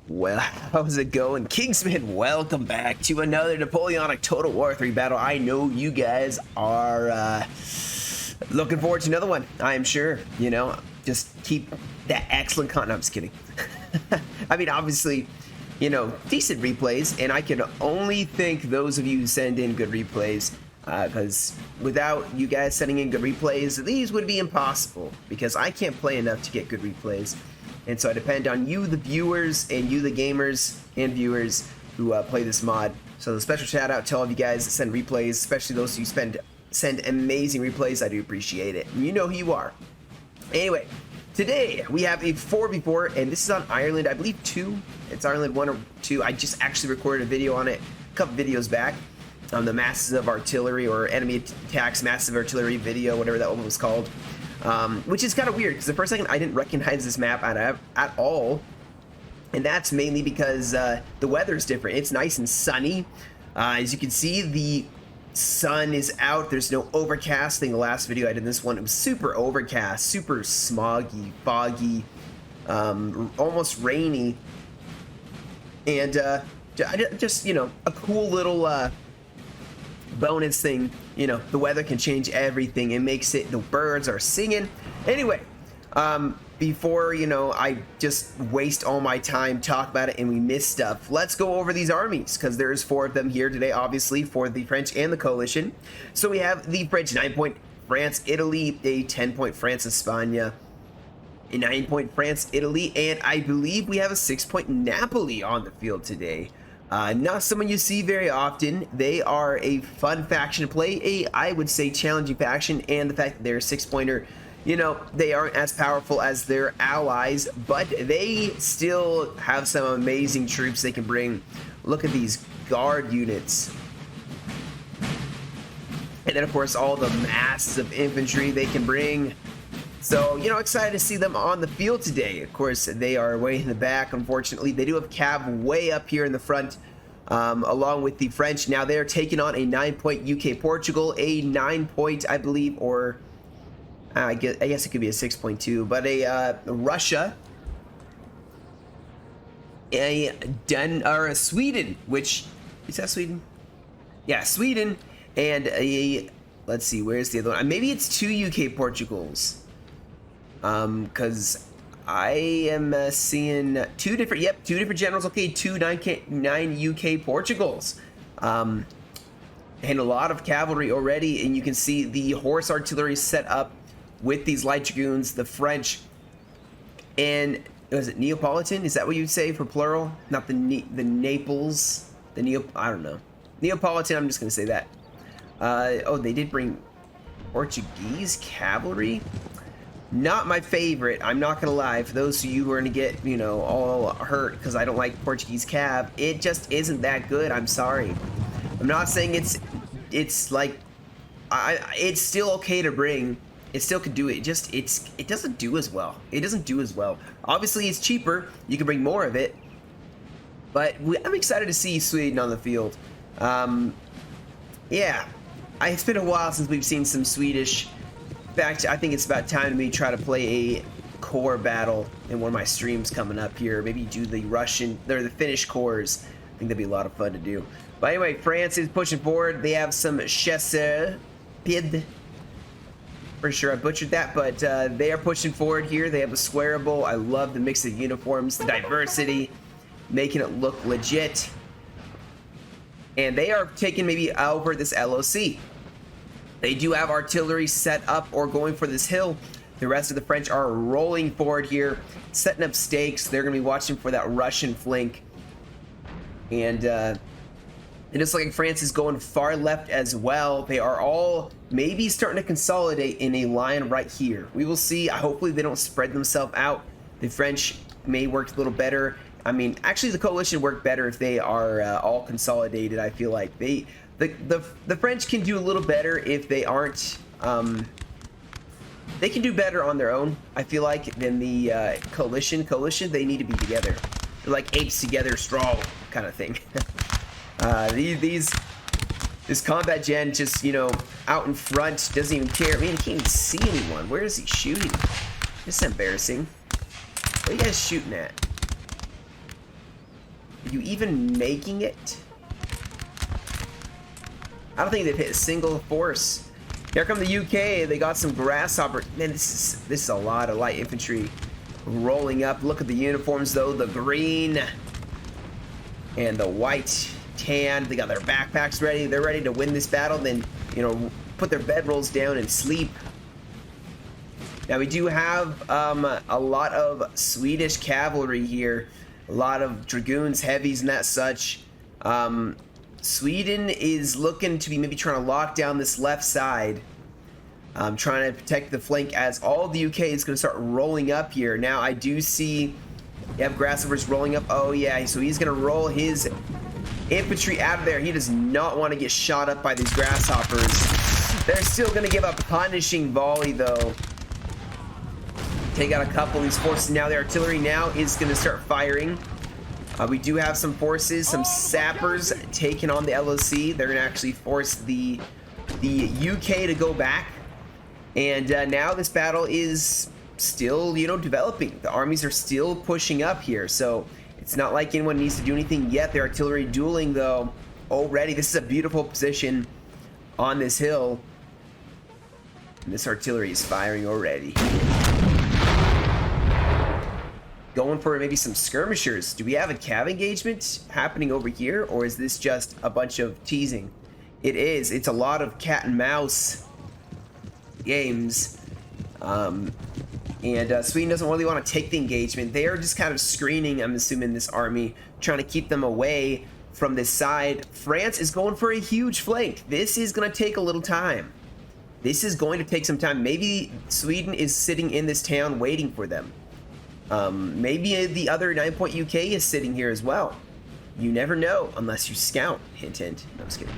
Well, how's it going? Kingsman, welcome back to another Napoleonic Total War 3 battle. I know you guys are looking forward to another one, I am sure. You know, just keep that excellent content. No, I'm just kidding. I mean, obviously, you know, decent replays, and I can only thank those of you who send in good replays, because without you guys sending in good replays, these would be impossible, because I can't play enough to get good replays. And so I depend on you, the viewers, and you, the gamers and viewers who play this mod. So a special shout out to all of you guys that send replays, especially those who send amazing replays. I do appreciate it. You know who you are. Anyway, today we have a 4v4, and this is on Ireland, I believe 2. It's Ireland 1 or 2. I just actually recorded a video on it a couple videos back. On the Masses of Artillery, or Enemy Attacks Massive Artillery video, whatever that one was called. Which is kind of weird, because the first second I didn't recognize this map at all, and that's mainly because the weather's different. It's nice and sunny. As you can see, the sun is out. There's no overcasting. The last video I did this one, it was super overcast, super smoggy, foggy, almost rainy, and just, you know, a cool little bonus thing. You know, the weather can change everything. It makes it, the birds are singing. Anyway, before, you know, I just waste all my time talk about it and we miss stuff, let's go over these armies, because there's 4 of them here today, obviously, for the French and the coalition. So we have the French 9-point France, Italy, a 10-point France, España, a 9-point France, Italy, and I believe we have a 6-point Napoli on the field today. Not someone you see very often. They are a fun faction to play, I would say challenging faction, and the fact that they're a 6-pointer, you know, they aren't as powerful as their allies, but they still have some amazing troops they can bring. Look at these guard units. And then, of course, all the masses of infantry they can bring. So, you know, excited to see them on the field today. Of course, they are way in the back, unfortunately. They do have cav way up here in the front, along with the French. Now they're taking on a 9-point UK Portugal, a 9-point, I believe, or I guess it could be a 6.2, but a Russia, a Sweden, which, is that Sweden? Yeah, Sweden, and a, let's see, where's the other one? Maybe it's 2 UK Portugals. Because I am seeing 2 different generals. Okay, 2 9 UK Portugals, and a lot of cavalry already. And you can see the horse artillery set up with these light dragoons, the French, and was it Neapolitan? Is that what you'd say for plural? Not the Naples, I don't know, Neapolitan. I'm just gonna say that. Oh, they did bring Portuguese cavalry. Not my favorite, I'm not gonna lie. For those of you who are gonna get, you know, all hurt because I don't like Portuguese cav, it just isn't that good. I'm sorry. I'm not saying it's like, it's still okay to bring. It still could do it. It doesn't do as well. It doesn't do as well. Obviously, it's cheaper. You can bring more of it. But I'm excited to see Sweden on the field. Yeah, it's been a while since we've seen some Swedish. In fact, I think it's about time to me try to play a core battle in one of my streams coming up here. Maybe do the Russian, or the Finnish cores. I think that'd be a lot of fun to do. But anyway, France is pushing forward. They have some chasseurs pied. Pretty sure I butchered that, but they are pushing forward here. They have a squareable. I love the mix of uniforms, the diversity, making it look legit. And they are taking maybe over this LOC. They do have artillery set up or going for this hill. The rest of the French are rolling forward here, setting up stakes. They're going to be watching for that Russian flank. And it looks like France is going far left as well. They are all maybe starting to consolidate in a line right here. We will see. Hopefully they don't spread themselves out. The French may work a little better. I mean, actually the coalition work better if they are all consolidated. I feel like the French can do a little better if they aren't, they can do better on their own, I feel like, than the coalition. They need to be together. They're like apes together, strong kind of thing. This combat gen just, you know, out in front, doesn't even care. Man, he can't even see anyone. Where is he shooting? This is embarrassing. What are you guys shooting at? you even making it? I don't think they've hit a single force. Here come the UK. They got some grasshopper. Man, this is a lot of light infantry rolling up. Look at the uniforms though. The green and the white tan. They got their backpacks ready. They're ready to win this battle. Then, you know, put their bedrolls down and sleep. Now we do have a lot of Swedish cavalry here. A lot of dragoons, heavies, and that such. Sweden is looking to be maybe trying to lock down this left side. Trying to protect the flank as all the UK is going to start rolling up here. Now I do see you have grasshoppers rolling up. Oh yeah, so he's going to roll his infantry out of there. He does not want to get shot up by these grasshoppers. They're still going to give a punishing volley though. Take out a couple of these forces. Now the artillery now is going to start firing. We do have some forces, some sappers taking on the LOC. They're going to actually force the UK to go back. And now this battle is still, you know, developing. The armies are still pushing up here. So it's not like anyone needs to do anything yet. The artillery dueling, though, already. This is a beautiful position on this hill. And this artillery is firing already. Going for maybe some skirmishers. Do we have a cav engagement happening over here, or is this just a bunch of teasing? It is. It's a lot of cat and mouse games. Sweden doesn't really want to take the engagement. They are just kind of screening, I'm assuming, this army, trying to keep them away from this side. France is going for a huge flank. This is going to take a little time. This is going to take some time. Maybe Sweden is sitting in this town waiting for them. Maybe the other 9-point UK is sitting here as well. You never know unless you scout. Hint, hint. No, I'm just kidding.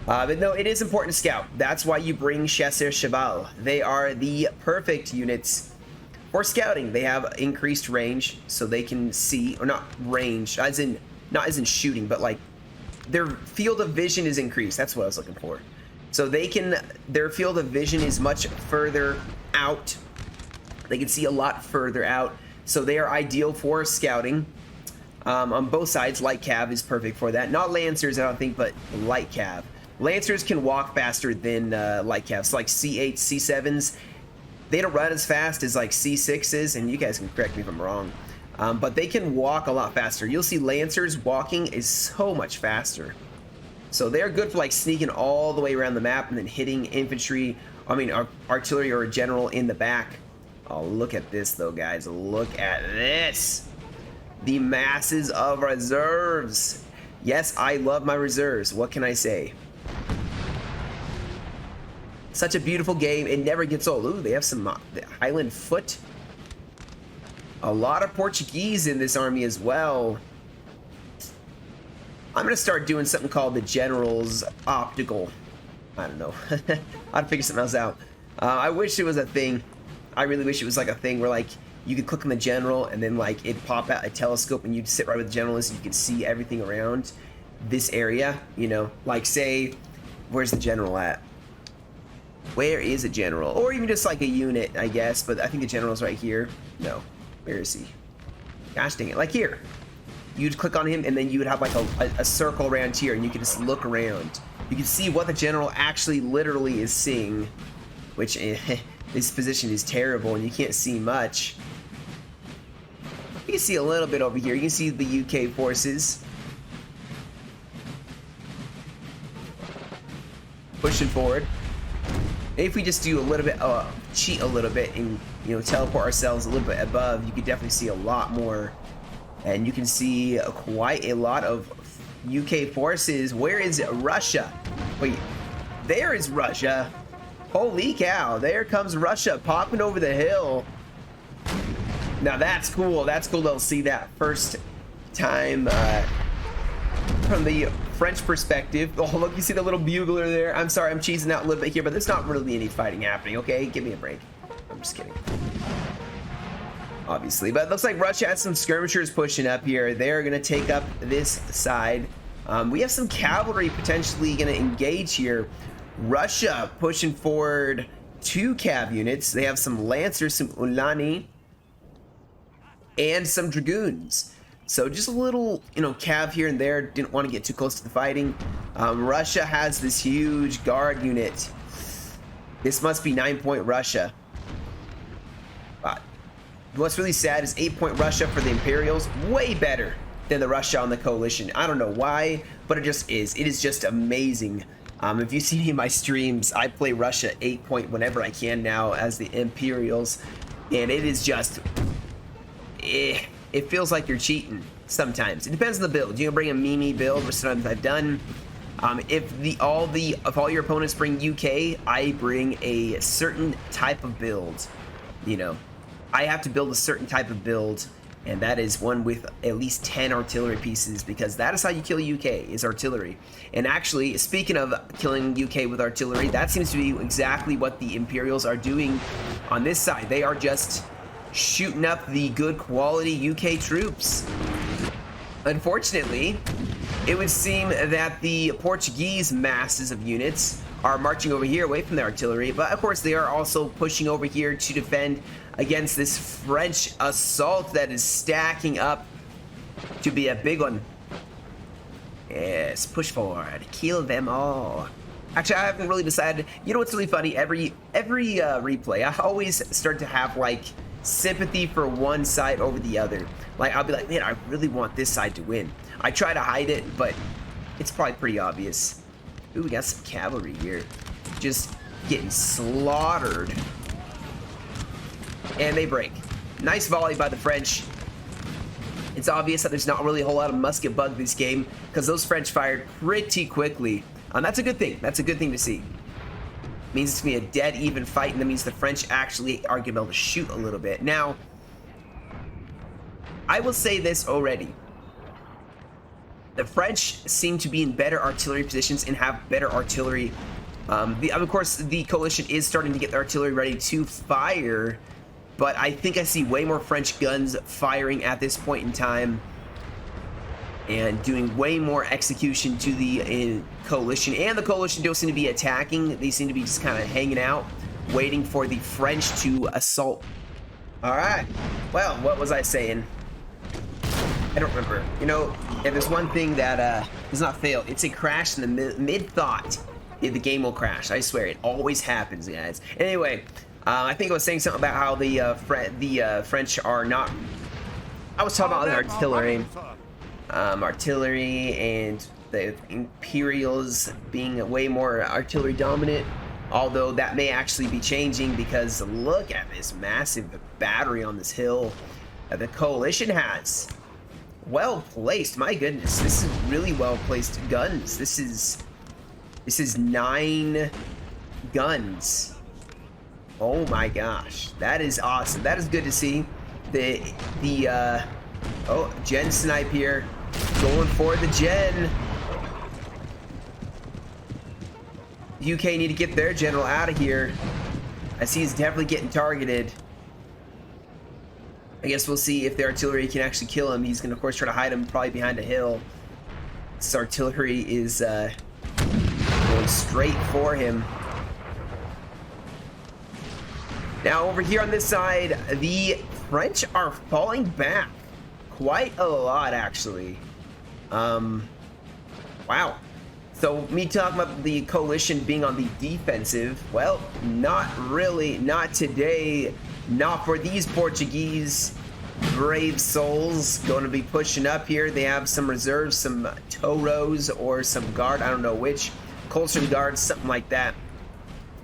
But no, it is important to scout. That's why you bring Chasseurs Cheval. They are the perfect units for scouting. They have increased range, so they can see, or not range, as in not as in shooting, but like their field of vision is increased. That's what I was looking for. So they can, their field of vision is much further out. They can see a lot further out. So they are ideal for scouting. On both sides, light cav is perfect for that. Not lancers, I don't think, but light cav. Lancers can walk faster than light cav. So like C8, C7s, they don't run as fast as like C6s, and you guys can correct me if I'm wrong. But they can walk a lot faster. You'll see lancers walking is so much faster. So they're good for like sneaking all the way around the map and then hitting infantry, I mean artillery or a general in the back. Oh, look at this though, guys. Look at this. The masses of reserves. Yes, I love my reserves. What can I say? Such a beautiful game. It never gets old. Ooh, they have some Highland foot. A lot of Portuguese in this army as well. I'm going to start doing something called the General's Optical. I don't know. I'd figure something else out. I wish it was a thing. I really wish it was like a thing where like you could click on the general and then like it'd pop out a telescope and you'd sit right with the general so you could see everything around this area, you know, like say, where's the general at? Where is a general? Or even just like a unit, I guess, but I think the general's right here. No, where is he? Gosh dang it, like here. You'd click on him and then you would have like a circle around here and you could just look around. You can see what the general actually literally is seeing, which this position is terrible and you can't see much. You can see a little bit over here. You can see the UK forces pushing forward. If we just do a little bit, cheat a little bit and, you know, teleport ourselves a little bit above, you could definitely see a lot more. And you can see quite a lot of UK forces. Where is Russia? Wait, there is Russia. Holy cow, there comes Russia popping over the hill. Now that's cool. That's cool to see that first time from the French perspective. Oh, look, you see the little bugler there. I'm sorry, I'm cheesing out a little bit here, but there's not really any fighting happening, okay? Give me a break. I'm just kidding. Obviously, but it looks like Russia has some skirmishers pushing up here. They're going to take up this side. We have some cavalry potentially going to engage here. Russia pushing forward 2 cav units. They have some lancers, some Ulani, and some dragoons. So just a little, you know, cav here and there. Didn't want to get too close to the fighting. Russia has this huge guard unit. This must be 9-point Russia. What's really sad is 8-point Russia for the Imperials. Way better than the Russia on the coalition. I don't know why, but it just is. It is just amazing. If you see any of my streams, I play Russia 8-point whenever I can now as the Imperials. And it is just... it feels like you're cheating sometimes. It depends on the build. You can bring a Mimi build, which sometimes I've done. If all your opponents bring UK, I bring a certain type of build. You know, I have to build a certain type of build, and that is one with at least 10 artillery pieces, because that is how you kill UK, is artillery. And actually, speaking of killing UK with artillery, that seems to be exactly what the Imperials are doing on this side. They are just shooting up the good quality UK troops. Unfortunately, it would seem that the Portuguese masses of units are marching over here away from the artillery, but of course they are also pushing over here to defend against this French assault that is stacking up to be a big one. Yes, push forward, kill them all. Actually, I haven't really decided. You know what's really funny? Every replay, I always start to have like sympathy for one side over the other. Like, I'll be like, man, I really want this side to win. I try to hide it, but it's probably pretty obvious. Ooh, we got some cavalry here. Just getting slaughtered. And they break. Nice volley by the French. It's obvious that there's not really a whole lot of musket bug this game, because those French fired pretty quickly. That's a good thing. That's a good thing to see. Means it's going to be a dead even fight, and that means the French actually are going to be able to shoot a little bit. Now, I will say this already. The French seem to be in better artillery positions and have better artillery. Of course, the coalition is starting to get the artillery ready to fire, but I think I see way more French guns firing at this point in time and doing way more execution to the coalition. And the coalition don't seem to be attacking. They seem to be just kind of hanging out, waiting for the French to assault. All right. Well, what was I saying? I don't remember. You know, if there's one thing that does not fail, it's a crash in the mid-thought. The game will crash. I swear, it always happens, guys. Anyway, I think I was saying something about how the French are not... I was talking about the artillery. Artillery and the Imperials being way more artillery dominant. Although that may actually be changing, because look at this massive battery on this hill that the coalition has. Well placed, my goodness. This is really well placed guns. This is 9 guns. Oh my gosh, that is awesome. That is good to see. Oh, Gen snipe here, going for the Gen. UK need to get their general out of here. I see he's definitely getting targeted. I guess we'll see if the artillery can actually kill him. He's going to, of course, try to hide him probably behind a hill. This artillery is going straight for him. Now, over here on this side, the French are falling back quite a lot, actually. Wow. So, me talking about the coalition being on the defensive, well, not really. Not today. Not for these Portuguese brave souls. Going to be pushing up here. They have some reserves, some Toros or some guard. I don't know which. Coulson guards, something like that.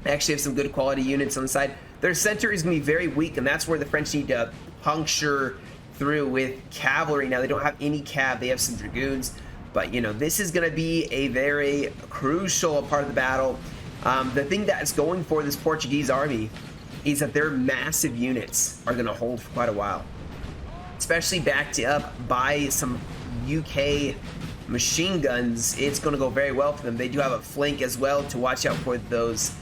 They actually have some good quality units on the side. Their center is going to be very weak, and that's where the French need to puncture through with cavalry. Now, they don't have any cav. They have some dragoons. But, you know, this is going to be a very crucial part of the battle. The thing that's going for this Portuguese army is that their massive units are going to hold for quite a while. Especially backed up by some UK machine guns, it's going to go very well for them. They do have a flank as well to watch out for those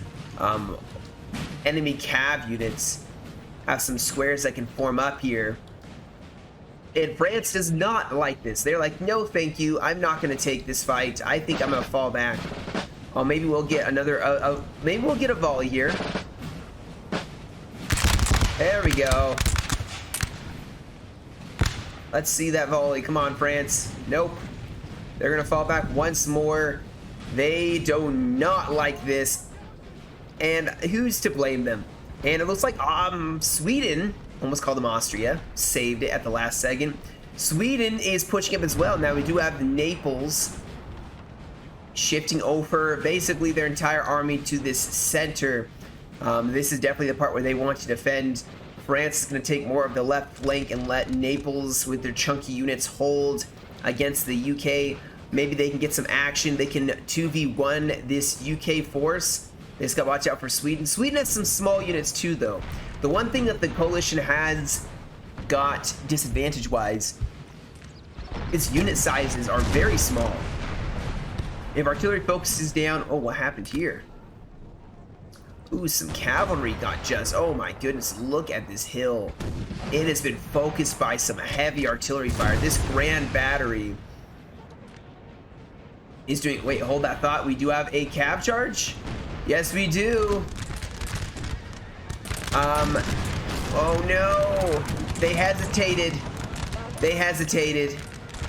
enemy cav units. Have some squares that can form up here. And France does not like this. They're like, no, thank you. I'm not going to take this fight. I think I'm going to fall back. Oh, maybe we'll get another... maybe we'll get a volley here. There we go. Let's see that volley. Come on, France. Nope. They're going to fall back once more. They do not like this. And who's to blame them? And it looks like Sweden, almost called them Austria, saved it at the last second. Sweden is pushing up as well. Now we do have Naples shifting over basically their entire army to this center. This is definitely the part where they want to defend. France is going to take more of the left flank and let Naples with their chunky units hold against the UK. Maybe they can get some action. They can 2v1 this UK force. They just got to watch out for Sweden. Sweden has some small units too, though. The one thing that the coalition has got disadvantage-wise, its unit sizes are very small. If artillery focuses down, oh, what happened here? Ooh, some cavalry got just, oh my goodness, look at this hill. It has been focused by some heavy artillery fire. This grand battery is doing, wait, hold that thought. We do have a cav charge? Yes, we do. Oh no, they hesitated.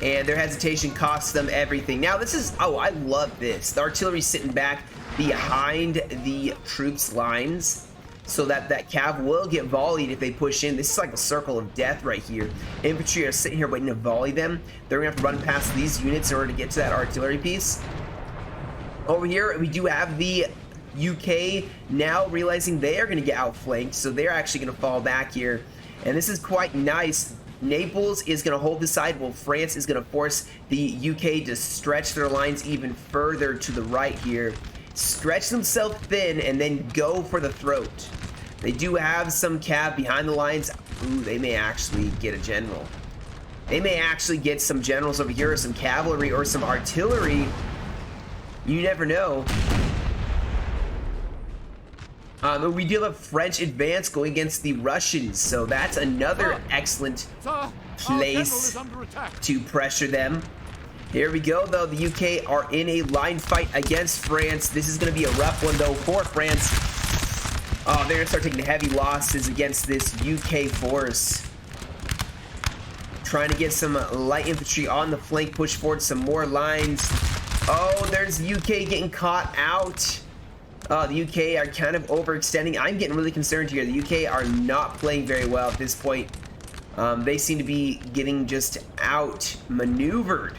And their hesitation costs them everything. Now this is, oh, I love this. The artillery's sitting back behind the troops' lines so that that cav will get volleyed if they push in. This is like a circle of death right here. Infantry are sitting here waiting to volley them. They're gonna have to run past these units in order to get to that artillery piece. Over here, we do have the UK now realizing they are gonna get outflanked, so they're actually gonna fall back here. And this is quite nice. Naples is going to hold the side while France is going to force the UK to stretch their lines even further to the right here. Stretch themselves thin and then go for the throat. They do have some cav behind the lines. Ooh, they may actually get a general. They may actually get some generals over here, or some cavalry, or some artillery. You never know. We do have a French advance going against the Russians, so that's another excellent place to pressure them. Here we go, though. The UK are in a line fight against France. This is going to be a rough one, though, for France. Oh, they're going to start taking heavy losses against this UK force. Trying to get some light infantry on the flank, push forward some more lines. Oh, there's the UK getting caught out. The UK are kind of overextending. I'm getting really concerned here. The UK are not playing very well at this point. They seem to be getting just outmaneuvered.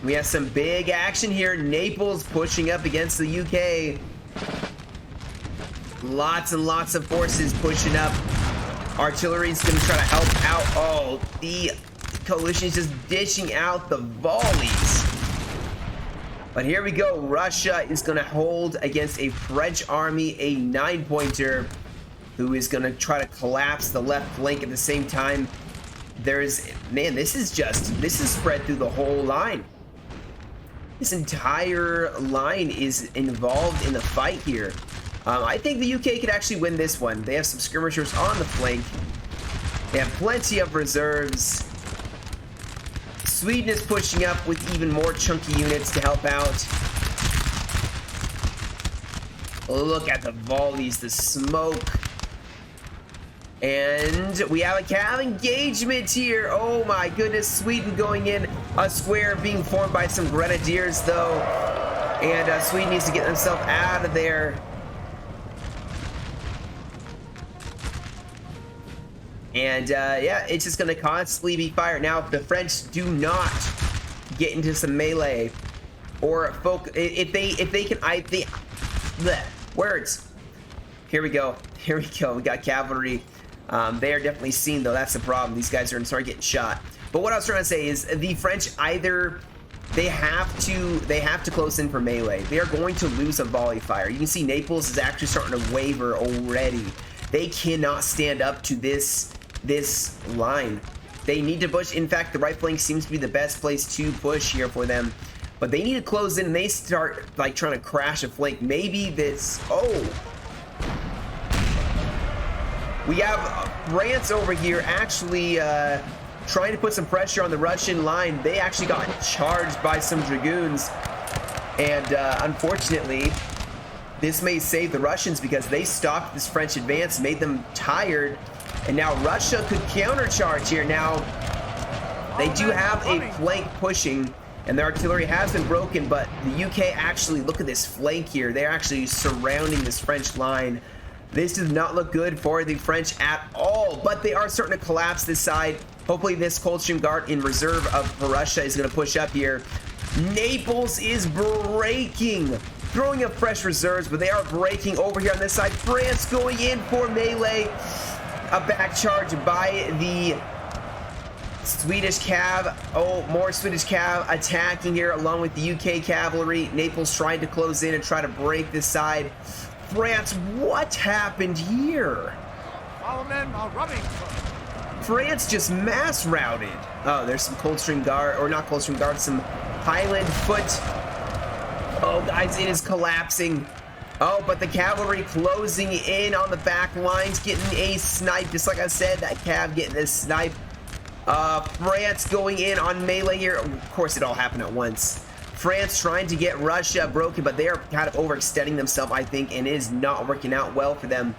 We have some big action here. Naples pushing up against the UK. Lots and lots of forces pushing up. Artillery's going to try to help out. Oh, the coalition is just dishing out the volleys. But here we go. Russia is going to hold against a French army, a 9-pointer, who is going to try to collapse the left flank at the same time. There's, man, this is spread through the whole line. This entire line is involved in the fight here. I think the UK could actually win this one. They have some skirmishers on the flank. They have plenty of reserves. Sweden is pushing up with even more chunky units to help out. Look at the volleys, the smoke. And we have a cav engagement here. Oh my goodness, Sweden going in. A square being formed by some grenadiers, though. And Sweden needs to get themselves out of there. And yeah, it's just going to constantly be fired. Now, if the French do not get into some melee, or if they can, words. Here we go. Here we go. We got cavalry. They are definitely seen, though. That's the problem. These guys are going to start getting shot. But what I was trying to say is the French either they have to close in for melee. They are going to lose a volley fire. You can see Naples is actually starting to waver already. They cannot stand up to this line. They need to push. In fact, the right flank seems to be the best place to push here for them. But they need to close in, and they start like trying to crash a flank. Maybe this. Oh. We have France over here actually trying to put some pressure on the Russian line. They actually got charged by some dragoons. And unfortunately, this may save the Russians because they stopped this French advance, made them tired, And now Russia could countercharge here. Now, they do have a flank pushing, and their artillery has been broken, but the UK actually, look at this flank here. They're actually surrounding this French line. This does not look good for the French at all, but they are starting to collapse this side. Hopefully this Coldstream Guard in reserve of Russia is going to push up here. Naples is breaking, throwing up fresh reserves, but they are breaking over here on this side. France going in for melee. A back charge by the Swedish cav. Oh, more Swedish cav attacking here along with the UK cavalry. Naples trying to close in and try to break this side. France, what happened here? Our men are running. France just mass routed. Oh, there's some Coldstream Guard, or not Coldstream Guard, some Highland Foot. Oh, guys, it is collapsing. Oh, but the cavalry closing in on the back lines, getting a snipe. Just like I said, that cav getting a snipe. France going in on melee here. Of course, it all happened at once. France trying to get Russia broken, but they are kind of overextending themselves, I think, and it is not working out well for them.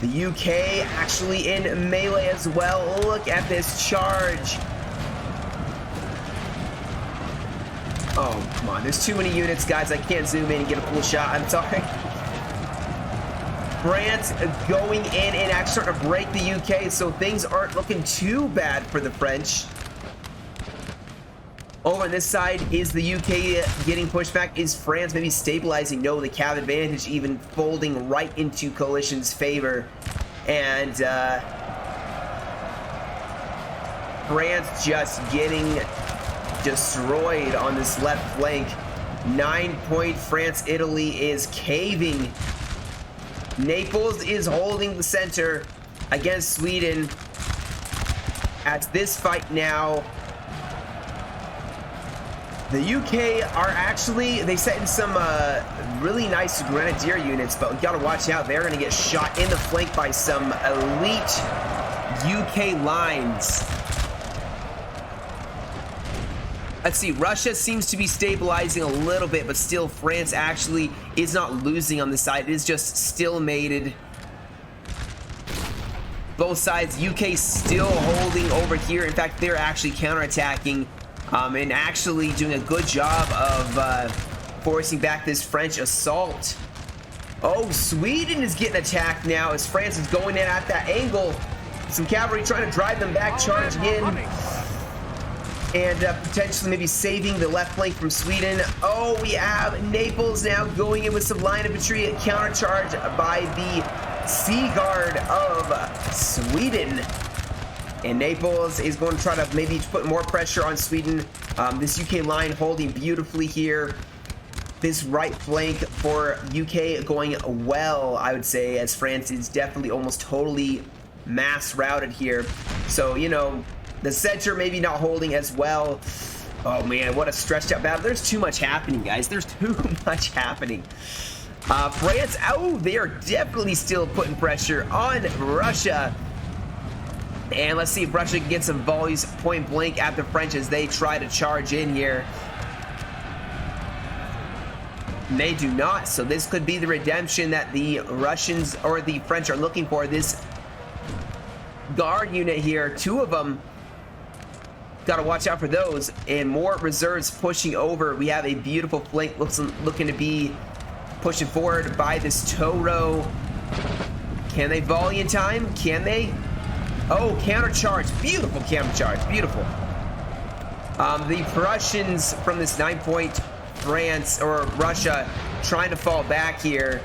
The UK actually in melee as well. Look at this charge. Oh, come on. There's too many units, guys. I can't zoom in and get a full shot. I'm sorry. France going in and actually starting to break the UK, so things aren't looking too bad for the French. Over on this side, is the UK getting pushed back? Is France maybe stabilizing? No, the cav advantage even folding right into coalition's favor. And France just getting destroyed on this left flank. 9-point France, Italy is caving. Naples is holding the center against Sweden. At this fight now, the UK are actually, they set in some really nice grenadier units, but we gotta watch out. They're gonna get shot in the flank by some elite UK lines. Let's see, Russia seems to be stabilizing a little bit, but still France actually is not losing on the side. It is just still mated. Both sides, UK still holding over here. In fact, they're actually counterattacking and actually doing a good job of forcing back this French assault. Oh, Sweden is getting attacked now as France is going in at that angle. Some cavalry trying to drive them back, charging in. And potentially maybe saving the left flank from Sweden. Oh, we have Naples now going in with some line infantry, countercharge by the Sea Guard of Sweden. And Naples is going to try to maybe put more pressure on Sweden. This UK line holding beautifully here. This right flank for UK going well, I would say, as France is definitely almost totally mass routed here. So, you know, the center maybe not holding as well. Oh man, what a stretched out battle. There's too much happening, guys. There's too much happening. France, oh, they are definitely still putting pressure on Russia. And let's see if Russia can get some volleys point blank at the French as they try to charge in here. They do not, so this could be the redemption that the Russians or the French are looking for. This guard unit here, two of them, got to watch out for those. And more reserves pushing over. We have a beautiful flank looking to be pushing forward by this tow row. Can they volley in time? Can they? Oh, countercharge. Beautiful countercharge. Beautiful. The Prussians from this 9-point France or Russia trying to fall back here.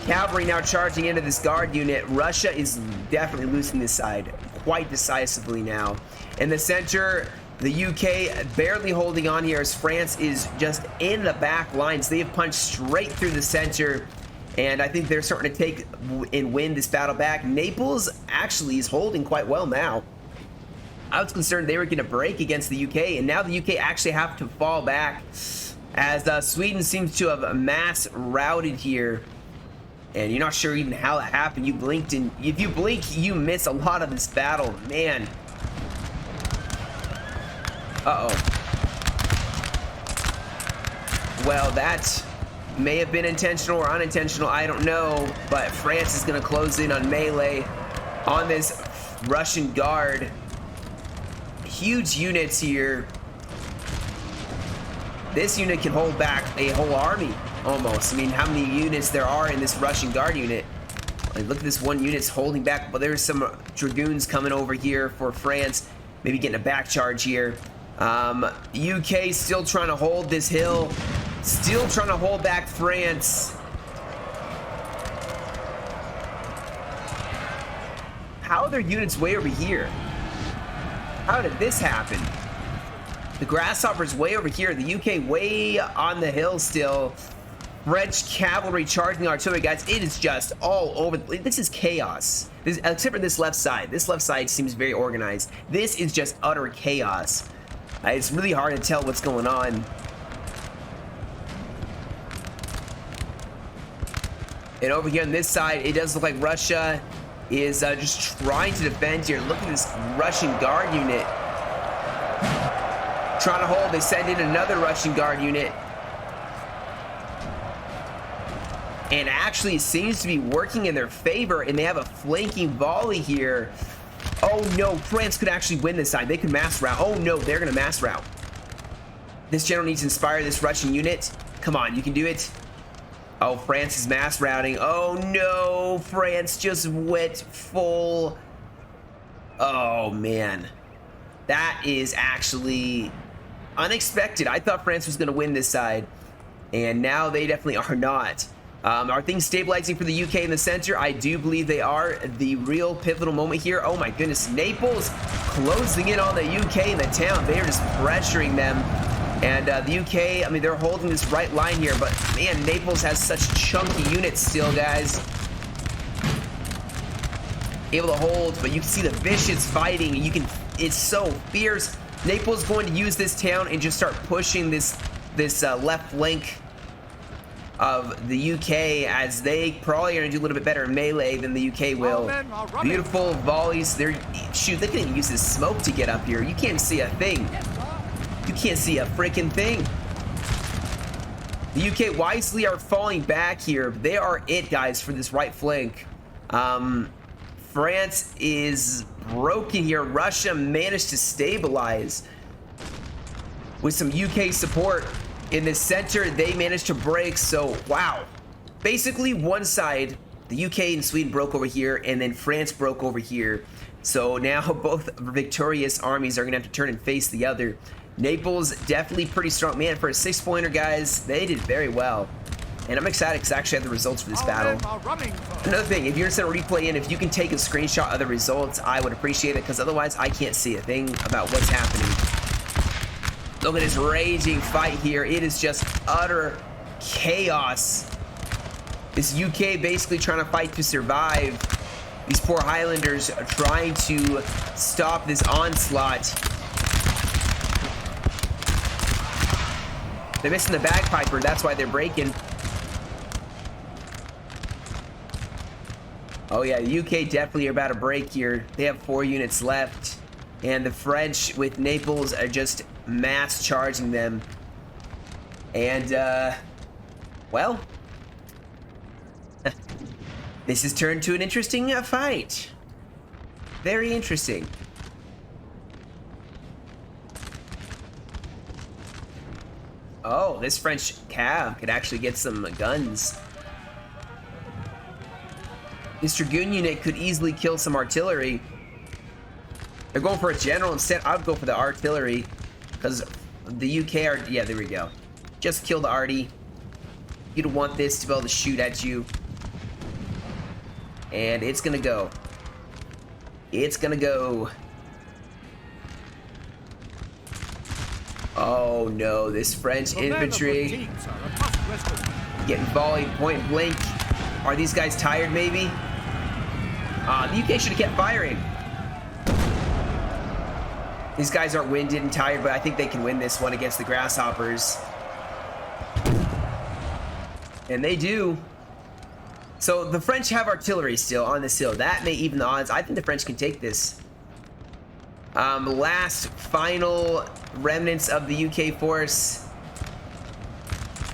Cavalry now charging into this guard unit. Russia is definitely losing this side quite decisively now. In the center, the UK barely holding on here as France is just in the back lines. They have punched straight through the center, and I think they're starting to take and win this battle back. Naples actually is holding quite well now. I was concerned they were going to break against the UK, and now the UK actually have to fall back as Sweden seems to have mass routed here. And you're not sure even how that happened. You blinked, and if you blink, you miss a lot of this battle, man. Uh-oh. Well, that may have been intentional or unintentional, I don't know. But France is going to close in on melee on this Russian Guard. Huge units here. This unit can hold back a whole army, almost. I mean, how many units there are in this Russian Guard unit? Like, look at this one unit's holding back, but there's some dragoons coming over here for France. Maybe getting a back charge here. UK still trying to hold this hill. Still trying to hold back France. How are their units way over here? How did this happen? The Grasshoppers way over here. The UK way on the hill still. French cavalry charging the artillery, guys. It is just all over. This is chaos. Except for this left side. This left side seems very organized. This is just utter chaos. It's really hard to tell what's going on. And over here on this side, it does look like Russia is just trying to defend here. Look at this Russian Guard unit. Trying to hold. They send in another Russian Guard unit. And actually, it seems to be working in their favor, and they have a flanking volley here. Oh no, France could actually win this side. They could mass rout. Oh no, they're gonna mass rout. This general needs to inspire this Russian unit. Come on, you can do it. Oh, France is mass routing. Oh no, France just went full. Oh man, that is actually unexpected. I thought France was gonna win this side, and now they definitely are not. Are things stabilizing for the UK in the center? I do believe they are. The real pivotal moment here. Oh my goodness, Naples closing in on the UK in the town. They are just pressuring them. And the UK, I mean, they're holding this right line here, but man, Naples has such chunky units still, guys. Able to hold, but you can see the vicious fighting. You can, it's so fierce. Naples going to use this town and just start pushing this left flank of the UK, as they probably are going to do a little bit better in melee than the UK will. Beautiful volleys. Shoot, they can use this smoke to get up here. You can't see a thing. You can't see a freaking thing. The UK wisely are falling back here. They are it, guys, for this right flank. France is broken here. Russia managed to stabilize with some UK support. In the center, they managed to break. So, wow. Basically, one side, the UK and Sweden broke over here, and then France broke over here. So now both victorious armies are going to have to turn and face the other. Naples, definitely pretty strong. Man, for a 6-pointer, guys, they did very well. And I'm excited because I actually have the results for this battle. Another thing, if you're going to send a replay in, if you can take a screenshot of the results, I would appreciate it, because otherwise I can't see a thing about what's happening. Look at this raging fight here. It is just utter chaos. This UK basically trying to fight to survive. These poor Highlanders are trying to stop this onslaught. They're missing the bagpiper. That's why they're breaking. Oh yeah, the UK definitely are about to break here. They have 4 units left. And the French with Naples are just mass charging them. And, well, this has turned to an interesting fight. Very interesting. Oh, this French cav could actually get some guns. This Dragoon unit could easily kill some artillery. They're going for a general instead. I'd go for the artillery, because the UK are, yeah, there we go. Just kill the arty. You don't want this to be able to shoot at you. And it's gonna go. It's gonna go. Oh no, this French infantry getting volleyed point blank. Are these guys tired maybe? The UK should have kept firing. These guys are winded and tired, but I think they can win this one against the Grasshoppers. And they do. So the French have artillery still on this hill. That may even the odds. I think the French can take this. Last final remnants of the UK force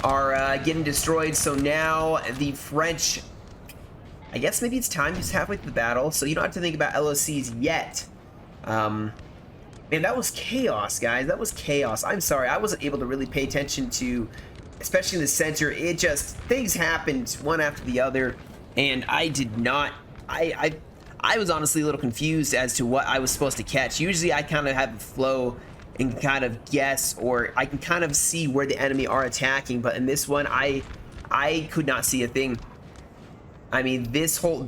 are getting destroyed. So now the French I guess maybe it's time, just halfway through the battle, so you don't have to think about LOCs yet. Man, that was chaos, guys. That was chaos. I'm sorry, I wasn't able to really pay attention to, especially in the center. It just, things happened one after the other, and I did not, I was honestly a little confused as to what I was supposed to catch. Usually I kind of have a flow and kind of guess, or I can kind of see where the enemy are attacking, but in this one, I could not see a thing. I mean, this whole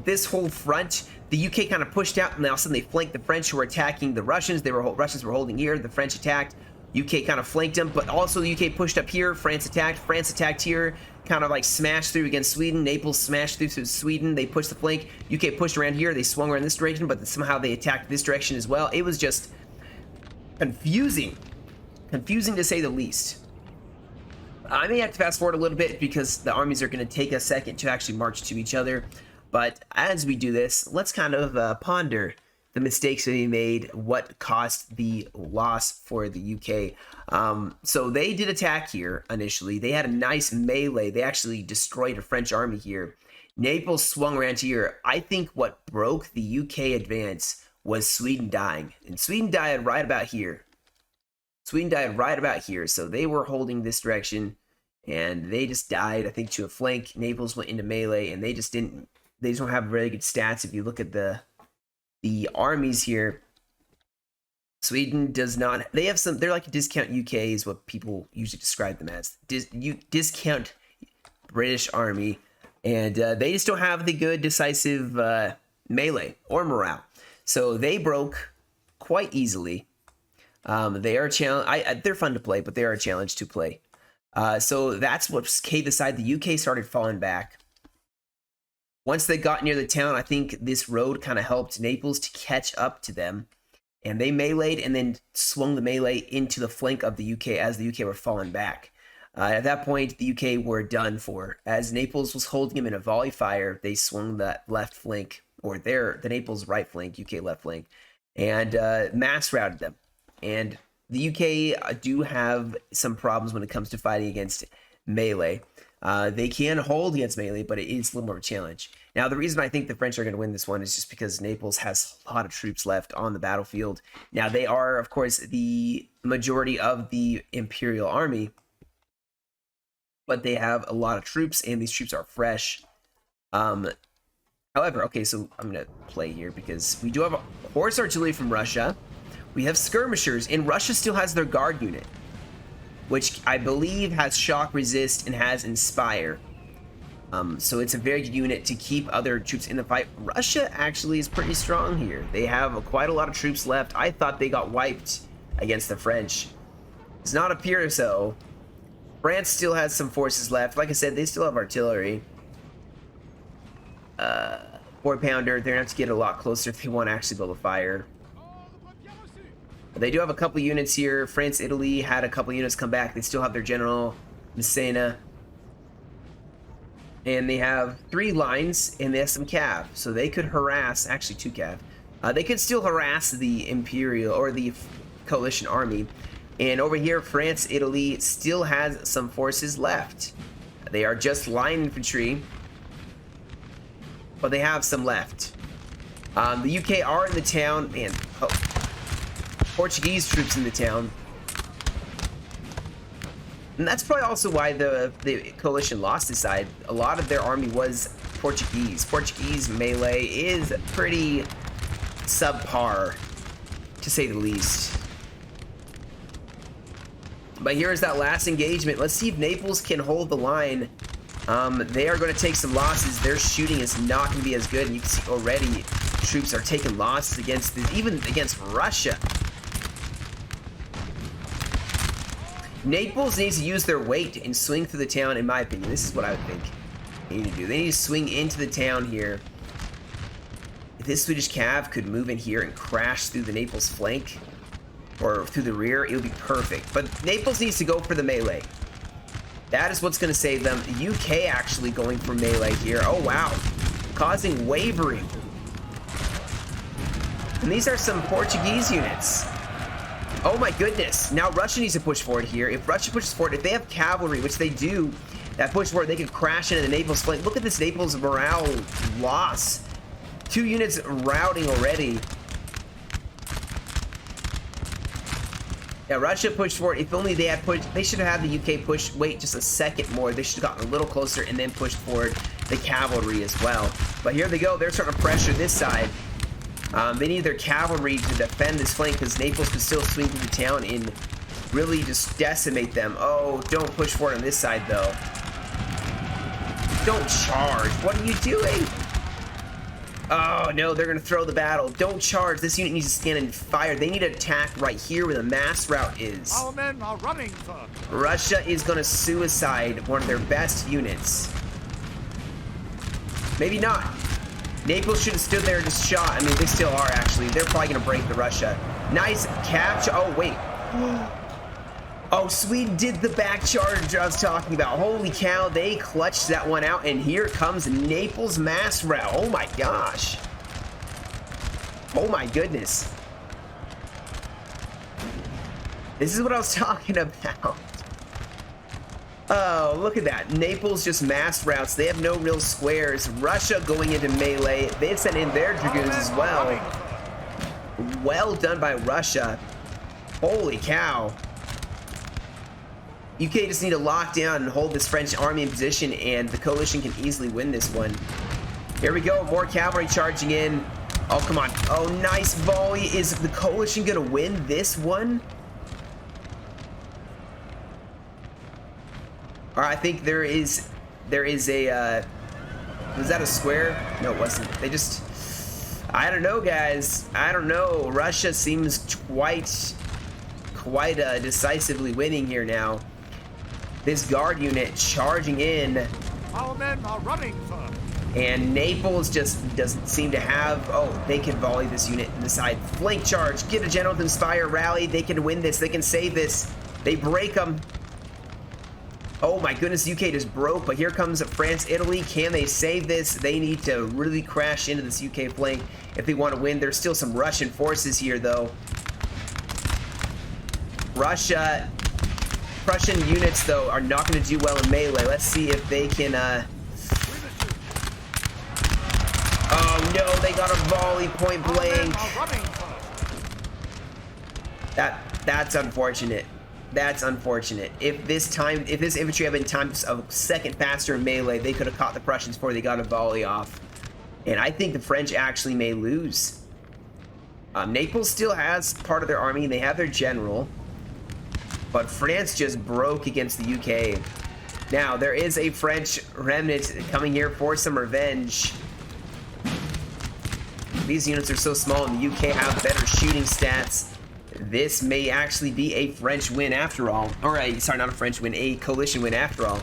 front, the UK kind of pushed out, and now suddenly they flanked the French, who were attacking the Russians. Russians were holding here. The French attacked. UK kind of flanked them, but also the UK pushed up here. France attacked here, kind of like smashed through against Sweden. Naples smashed through Sweden. They pushed the flank. UK pushed around here. They swung around this direction, but somehow they attacked this direction as well. It was just confusing to say the least. I may have to fast forward a little bit because the armies are going to take a second to actually march to each other. But as we do this, let's kind of ponder the mistakes that we made, what caused the loss for the UK. So they did attack here initially. They had a nice melee. They actually destroyed a French army here. Naples swung around here. I think what broke the UK advance was Sweden dying. And Sweden died right about here. So they were holding this direction, and they just died, I think, to a flank. Naples went into melee, and they just don't have very good stats. If you look at the armies here, Sweden does not. They have some. They're like a discount UK is what people usually describe them as. Discount British army, and they just don't have the good decisive melee or morale. So they broke quite easily. They are they're fun to play, but they are a challenge to play. So that's what caved aside. The UK started falling back. Once they got near the town, I think this road kind of helped Naples to catch up to them. And they meleeed and then swung the melee into the flank of the UK as the UK were falling back. At that point, the UK were done for. As Naples was holding them in a volley fire, they swung that left flank, or the Naples right flank, UK left flank, and mass routed them. And the UK do have some problems when it comes to fighting against melee. They can hold against melee, but it is a little more of a challenge. Now, the reason I think the French are going to win this one is just because Naples has a lot of troops left on the battlefield. Now, they are, of course, the majority of the Imperial Army, but they have a lot of troops, and these troops are fresh. However, okay, so I'm going to play here because we do have a horse artillery from Russia. We have skirmishers, and Russia still has their guard unit, which I believe has shock resist and has inspire. So it's a very good unit to keep other troops in the fight. Russia actually is pretty strong here. They have quite a lot of troops left. I thought they got wiped against the French. Does not appear so. France still has some forces left. Like I said, they still have artillery. 4-pounder, they're gonna have to get a lot closer if they want to actually build a fire. They do have a couple units here. France, Italy had a couple units come back. They still have their general, Messina. And they have 3 lines, and they have some cav. So they could harass, actually 2 cav. They could still harass the Imperial, or the coalition army. And over here, France, Italy still has some forces left. They are just line infantry, but they have some left. The UK are in the town, and Portuguese troops in the town. And that's probably also why the coalition lost this side. A lot of their army was Portuguese. Portuguese melee is pretty subpar, to say the least. But here's that last engagement. Let's see if Naples can hold the line. They are going to take some losses. Their shooting is not going to be as good. And you can see already troops are taking losses against even against Russia. Naples needs to use their weight and swing through the town, in my opinion. This is what I would think they need to do. They need to swing into the town here. If this Swedish cav could move in here and crash through the Naples flank, or through the rear, it would be perfect. But Naples needs to go for the melee. That is what's going to save them. The UK actually going for melee here. Oh, wow. Causing wavering. And these are some Portuguese units. Oh my goodness. Now Russia needs to push forward here. If Russia pushes forward, if they have cavalry, which they do, That push forward, they could crash into the Naples flank. Look at this Naples morale loss. 2 units routing already. Yeah, Russia pushed forward. If only they had pushed, they should have had the UK push, wait just a second more. They should have gotten a little closer and then pushed forward the cavalry as well. But here they go. They're starting to pressure this side. They need their cavalry to defend this flank because Naples can still swing through the town and really just decimate them. Oh, don't push forward on this side, though. Don't charge. What are you doing? Oh, no, they're going to throw the battle. Don't charge. This unit needs to stand and fire. They need to attack right here where the mass route is. Our men are running, sir. Russia is going to suicide one of their best units. Maybe not. Naples should have stood there and just shot. I mean, they still are, actually. They're probably going to break the Russia. Nice capture. Oh, wait. Oh, Sweden did the back charge I was talking about. Holy cow, they clutched that one out, and here comes Naples mass route. Oh my gosh. Oh my goodness. This is what I was talking about. Oh, look at that. Naples just mass routes. They have no real squares. Russia going into melee. They sent in their dragoons as well. Well done by Russia. Holy cow. UK just need to lock down and hold this French army in position, and the coalition can easily win this one. Here we go, more cavalry charging in. Oh, come on. Oh, nice volley. Is the coalition gonna win this one? All right, I think there is a, was that a square? No, it wasn't. They just, I don't know, guys. I don't know. Russia seems quite decisively winning here now. This guard unit charging in. Our men are running, sir. And Naples just doesn't seem to have, oh, they can volley this unit in the side. Flank charge, get a general to inspire, rally. They can win this, they can save this. They break them. Oh my goodness, UK just broke, but here comes France, Italy. Can they save this? They need to really crash into this UK flank if they want to win. There's still some Russian forces here, though. Prussian units, though, are not going to do well in melee. Let's see if they can, oh, no, they got a volley point blank. That's unfortunate. That's unfortunate. If this infantry had been timed a second faster in melee, they could have caught the Prussians before they got a volley off. And I think the French actually may lose. Naples still has part of their army. They have their general. But France just broke against the UK. Now, there is a French remnant coming here for some revenge. These units are so small, and the UK have better shooting stats. This may actually be a French win after all. Or sorry, not a French win, a coalition win after all.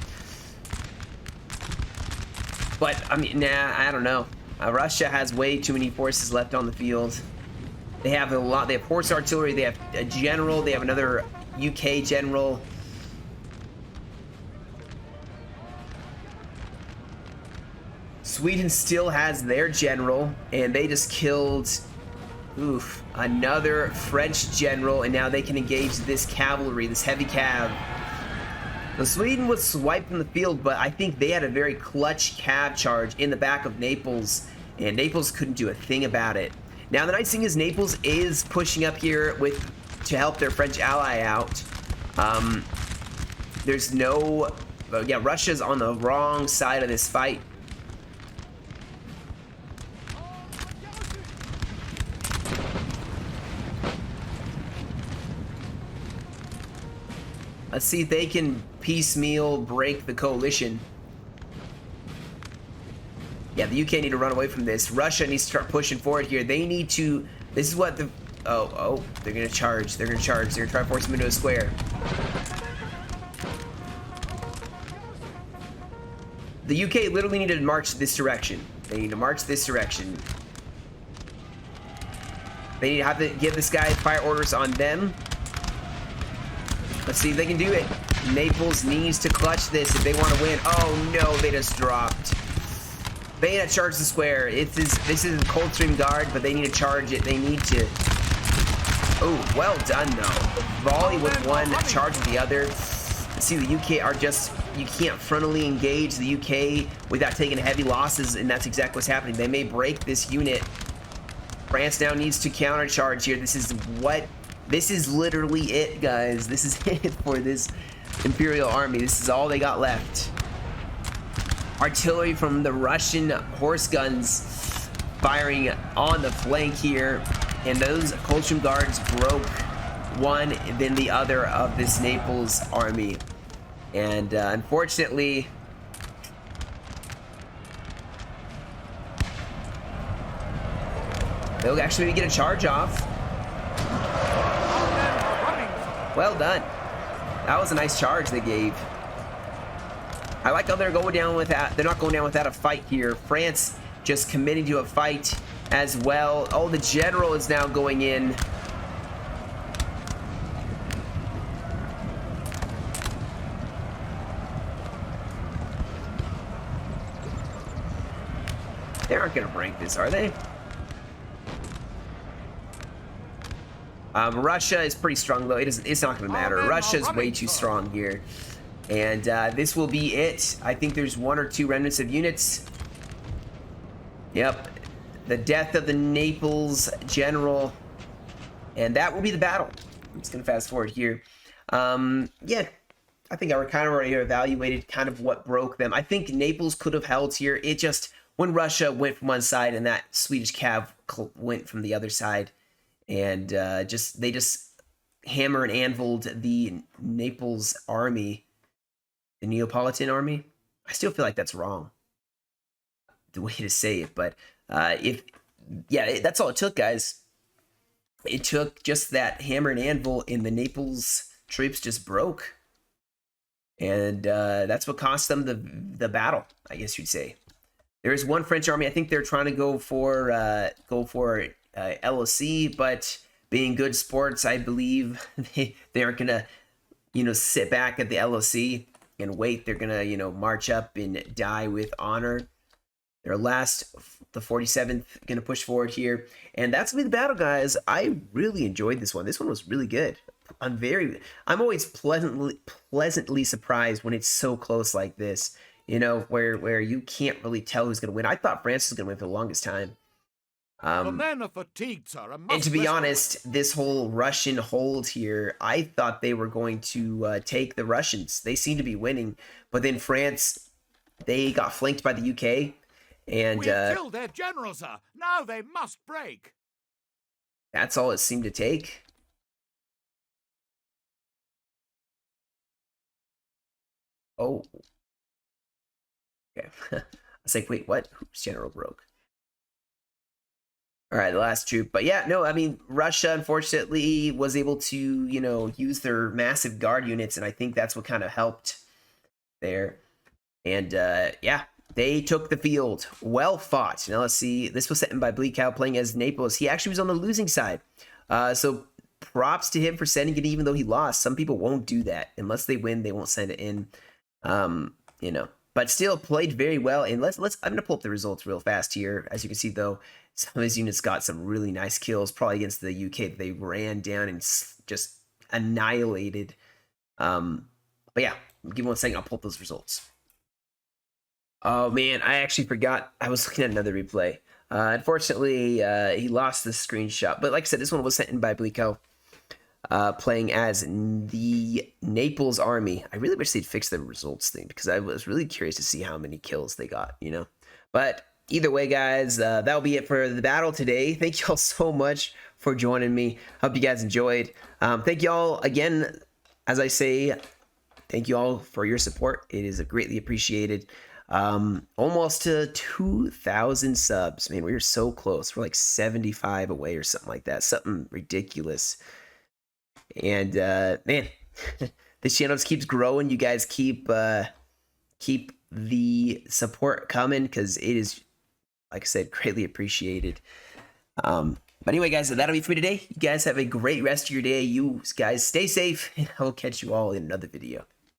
But, I mean, nah, I don't know. Russia has way too many forces left on the field. They have a lot. They have horse artillery. They have a general. They have another UK general. Sweden still has their general, and they just killed, another French general, and now they can engage this cavalry, this heavy cav. So Sweden was swiped from the field, but I think they had a very clutch cav charge in the back of Naples, and Naples couldn't do a thing about it. Now, the nice thing is Naples is pushing up here to help their French ally out. There's no, yeah, Russia's on the wrong side of this fight. Let's see if they can piecemeal break the coalition. Yeah, the UK need to run away from this. Russia needs to start pushing forward here. They need to, this is what the, oh, they're gonna charge. They're gonna charge. They're gonna try to force them into a square. The UK literally needed to march this direction. They need to march this direction. They need to have to give this guy fire orders on them. Let's see if they can do it. Naples needs to clutch this if they want to win. Oh no, they just dropped. They need to charge the square. This is a Coldstream Guard, but they need to charge it. They need to. Oh, well done though. Volley with one, charge with the other. Let's see, the UK are just you can't frontally engage the UK without taking heavy losses, and that's exactly what's happening. They may break this unit. France now needs to countercharge here. This is literally it, guys. This is it for this Imperial army. This is all they got left. Artillery from the Russian horse guns firing on the flank here, and those Coldstream Guards broke one, then the other of this Naples army. And unfortunately, they'll actually get a charge off. Well done. That was a nice charge they gave. I like how they're going down without, they're not going down without a fight here. France just committing to a fight as well. Oh, the general is now going in. They aren't going to break this, are they? Russia is pretty strong, though. It's not going to matter. Russia's way too strong here. And this will be it. I think there's 1 or 2 remnants of units. Yep. The death of the Naples general. And that will be the battle. I'm just going to fast forward here. Yeah. I think I kind of already evaluated kind of what broke them. I think Naples could have held here. It just, when Russia went from one side and that Swedish cav went from the other side, and they just hammer and anviled the Naples army, the Neapolitan army. I still feel like that's wrong, the way to say it, but that's all it took, guys. It took just that hammer and anvil, and the Naples troops just broke, and that's what cost them the battle, I guess you'd say. There is one French army. I think they're trying to go for LOC, but being good sports, I believe they aren't gonna, sit back at the LOC and wait. They're gonna, march up and die with honor. Their last, the 47th, gonna push forward here, and that's gonna be the battle, guys. I really enjoyed this one. This one was really good. I'm always pleasantly surprised when it's so close like this. Where you can't really tell who's gonna win. I thought France was gonna win for the longest time. The men are fatigued, sir. And to be honest, this whole Russian hold here, I thought they were going to take the Russians. They seem to be winning, but then France, they got flanked by the UK, and we killed their general, sir. Now they must break. That's all it seemed to take. Oh, okay. I was like, wait, what? Whose general broke? All right, the last troop. But yeah, no, I mean, Russia, unfortunately, was able to, use their massive guard units, and I think that's what kind of helped there. And, yeah, they took the field. Well fought. Now, let's see. This was sent in by Bleak Cow playing as Naples. He actually was on the losing side. So props to him for sending it even though he lost. Some people won't do that. Unless they win, they won't send it in. But still played very well. And I'm going to pull up the results real fast here. As you can see, though, some of his units got some really nice kills, probably against the UK. They ran down and just annihilated. But yeah, give me 1 second. I'll pull up those results. Oh, man, I actually forgot. I was looking at another replay. Unfortunately, he lost the screenshot. But like I said, this one was sent in by Bleako, playing as the Naples army. I really wish they'd fix the results thing because I was really curious to see how many kills they got, But either way, guys, that'll be it for the battle today. Thank you all so much for joining me. Hope you guys enjoyed. Thank you all again, as I say, thank you all for your support. It is greatly appreciated. Almost to 2,000 subs. Man, we are so close. We're like 75 away or something like that. Something ridiculous. And man, this channel just keeps growing. You guys keep the support coming because it is, like I said, greatly appreciated. But anyway, guys, that'll be for me today. You guys have a great rest of your day. You guys stay safe, and I will catch you all in another video.